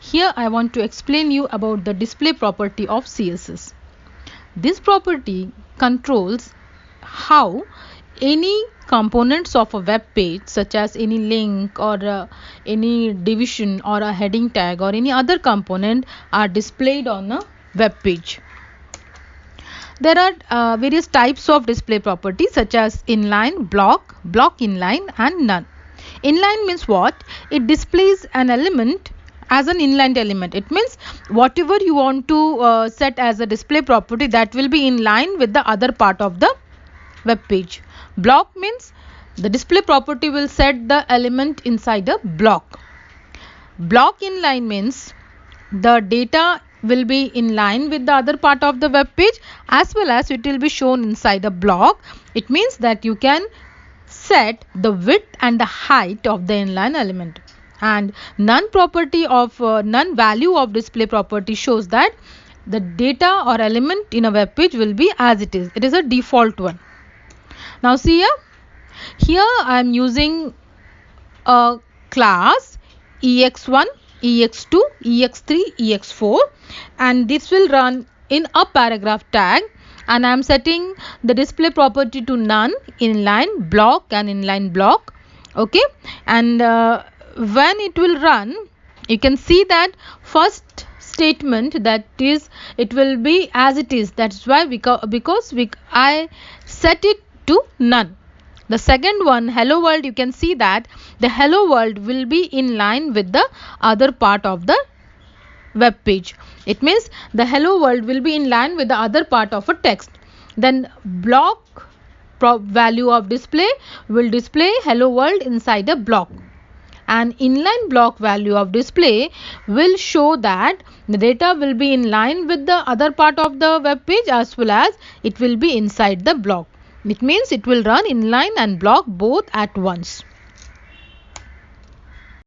Here I want to explain you about the display property of CSS. This property controls how any components of a web page, such as any link or any division or a heading tag or any other component, are displayed on a web page. There are various types of display properties such as inline, block inline and none. Inline means what? It displays an element as an inline element. It means whatever you want to set as a display property, that will be in line with the other part of the web page. Block means the display property will set the element inside a block. Block inline means the data will be in line with the other part of the web page, as well as it will be shown inside a block. It means that you can set the width and the height of the inline element. And none value of display property shows that the data or element in a web page will be as it is. It is a default one. Now see here I am using a class ex1, ex2, ex3, ex4, and this will run in a paragraph tag, and I am setting the display property to none, inline, block and inline block. Okay, and when it will run, you can see that first statement, that is, it will be as it is. That's why I set it to none. The second one, hello world, you can see that the hello world will be in line with the other part of the web page. It means the hello world will be in line with the other part of a text. Then block value of display will display hello world inside a block, and inline block value of display will show that the data will be in line with the other part of the web page, as well as it will be inside the block. It means it will run inline and block both at once.